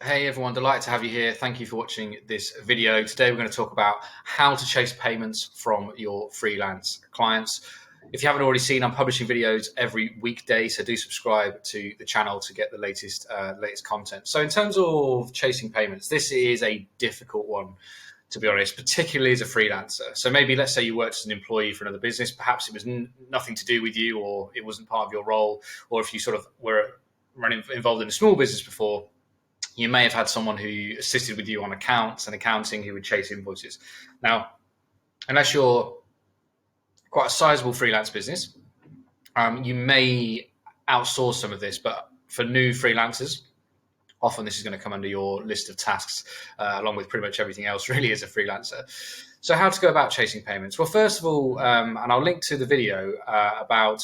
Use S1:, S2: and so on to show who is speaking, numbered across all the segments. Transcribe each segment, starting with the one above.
S1: Hey everyone, delighted to have you here. Thank you for watching this video. Today we're going to talk about how to chase payments from your freelance clients. If you haven't already seen, I'm publishing videos every weekday, so do subscribe to the channel to get the latest content. So in terms of chasing payments, this is a difficult one, to be honest, particularly as a freelancer. So maybe let's say you worked as an employee for another business, perhaps it was nothing to do with you, or it wasn't part of your role, or if you sort of were involved in a small business before, you may have had someone who assisted with you on accounts and accounting who would chase invoices. Now, unless you're quite a sizable freelance business, you may outsource some of this, but for new freelancers, often this is going to come under your list of tasks, along with pretty much everything else really as a freelancer. So how to go about chasing payments? Well, first of all, and I'll link to the video about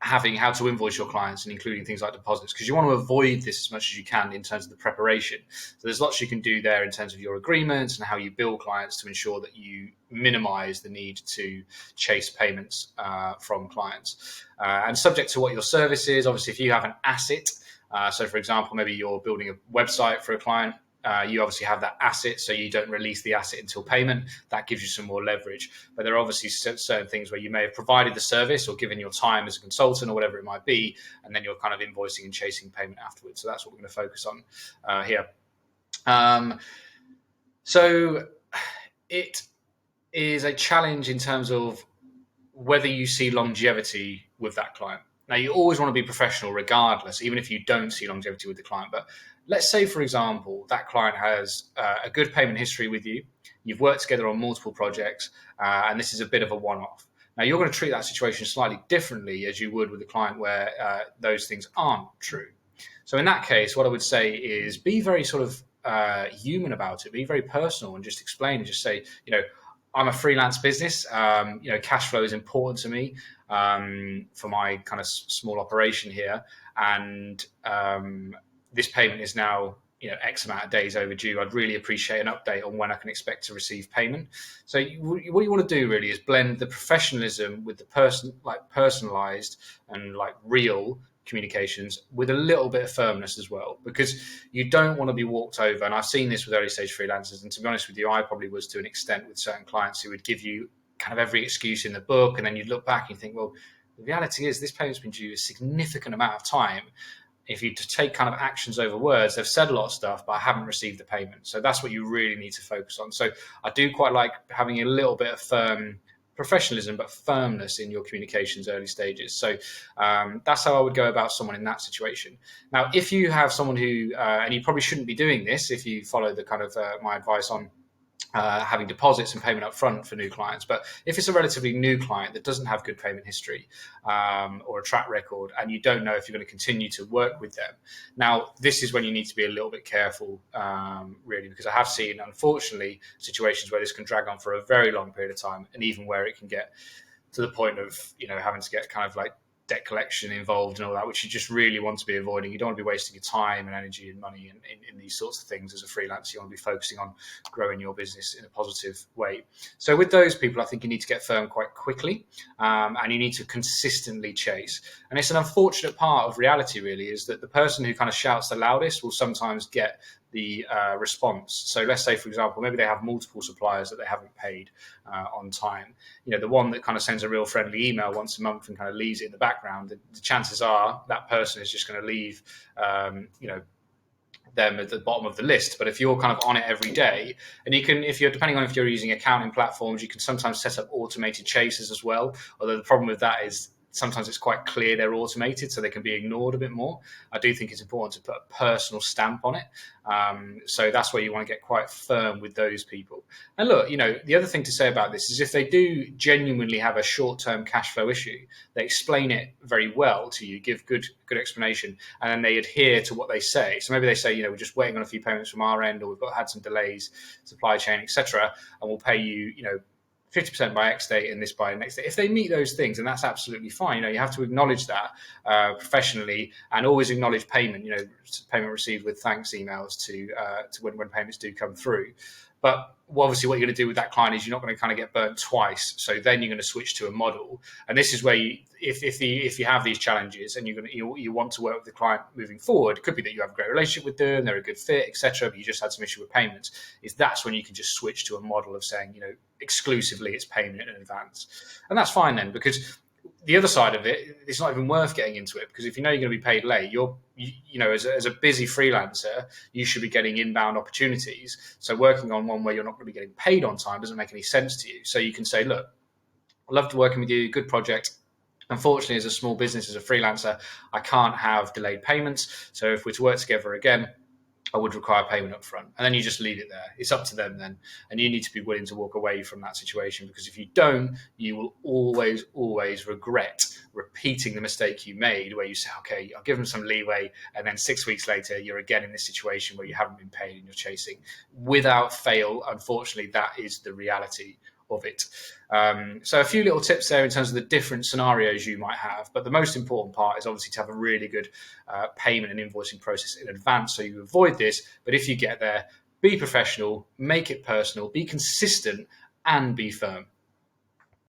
S1: having how to invoice your clients and including things like deposits, because you want to avoid this as much as you can in terms of the preparation. So there's lots you can do there in terms of your agreements and how you bill clients to ensure that you minimize the need to chase payments from clients. And subject to what your service is, obviously, if you have an asset, so for example, maybe you're building a website for a client, you obviously have that asset, so you don't release the asset until payment. That gives you some more leverage. But there are obviously certain things where you may have provided the service or given your time as a consultant or whatever it might be, and then you're kind of invoicing and chasing payment afterwards. So that's what we're going to focus on here. So it is a challenge in terms of whether you see longevity with that client. Now, you always want to be professional regardless, even if you don't see longevity with the client. But let's say, for example, that client has a good payment history with you. You've worked together on multiple projects, and this is a bit of a one-off. Now, you're going to treat that situation slightly differently as you would with a client where those things aren't true. So in that case, what I would say is be very sort of human about it, be very personal, and just explain and just say, I'm a freelance business. Cash flow is important to me for my kind of small operation here, and this payment is now X amount of days overdue. I'd really appreciate an update on when I can expect to receive payment. So what you want to do really is blend the professionalism with the personalized and real communications with a little bit of firmness as well, because you don't want to be walked over. And I've seen this with early stage freelancers, and to be honest with you, I probably was to an extent with certain clients who would give you kind of every excuse in the book, and then you'd look back and think, well, the reality is this payment's been due a significant amount of time. If you take kind of actions over words, they've said a lot of stuff, but I haven't received the payment. So that's what you really need to focus on. So I do quite like having a little bit of firm professionalism, but firmness in your communications early stages. So that's how I would go about someone in that situation. Now, if you have someone who, and you probably shouldn't be doing this if you follow the kind of my advice on having deposits and payment up front for new clients. But if it's a relatively new client that doesn't have good payment history or a track record, and you don't know if you're going to continue to work with them, now this is when you need to be a little bit careful, really, because I have seen, unfortunately, situations where this can drag on for a very long period of time, and even where it can get to the point of having to get kind of debt collection involved and all that, which you just really want to be avoiding. You don't want to be wasting your time and energy and money in these sorts of things as a freelancer. You want to be focusing on growing your business in a positive way. So with those people, I think you need to get firm quite quickly, and you need to consistently chase. And it's an unfortunate part of reality, really, is that the person who kind of shouts the loudest will sometimes get the response. So let's say, for example, maybe they have multiple suppliers that they haven't paid on time. The one that kind of sends a real friendly email once a month and kind of leaves it in the background, the chances are that person is just going to leave them at the bottom of the list. But if you're kind of on it every day, and you can, if you're using accounting platforms, you can sometimes set up automated chases as well. Although the problem with that is sometimes it's quite clear they're automated, so they can be ignored a bit more. I do think it's important to put a personal stamp on it. So that's where you want to get quite firm with those people. And look, the other thing to say about this is if they do genuinely have a short-term cash flow issue, they explain it very well to you, give good explanation, and then they adhere to what they say. So maybe they say, we're just waiting on a few payments from our end, or we've had some delays, supply chain, etc., and we'll pay you, 50% by X date and this by next date. If they meet those things, and that's absolutely fine. You have to acknowledge that professionally, and always acknowledge payment. Payment received with thanks emails to when payments do come through. But obviously what you're going to do with that client is you're not going to kind of get burnt twice. So then you're going to switch to a model. And this is where if you have these challenges and you want to work with the client moving forward, it could be that you have a great relationship with them, they're a good fit, etc. But you just had some issue with payments. That's when you can just switch to a model of saying, exclusively it's payment in advance. And that's fine then, because the other side of it, it's not even worth getting into it, because if you know you're going to be paid late, as a busy freelancer, you should be getting inbound opportunities. So working on one where you're not going to be getting paid on time doesn't make any sense to you. So you can say, look, I loved working with you, good project. Unfortunately, as a small business, as a freelancer, I can't have delayed payments. So if we're to work together again, I would require payment up front. And then you just leave it there. It's up to them then. And you need to be willing to walk away from that situation, because if you don't, you will always, always regret repeating the mistake you made, where you say, okay, I'll give them some leeway. And then 6 weeks later, you're again in this situation where you haven't been paid and you're chasing. Without fail, unfortunately, that is the reality of it. So a few little tips there in terms of the different scenarios you might have, but the most important part is obviously to have a really good payment and invoicing process in advance so you avoid this. But if you get there, be professional, make it personal, be consistent, and be firm.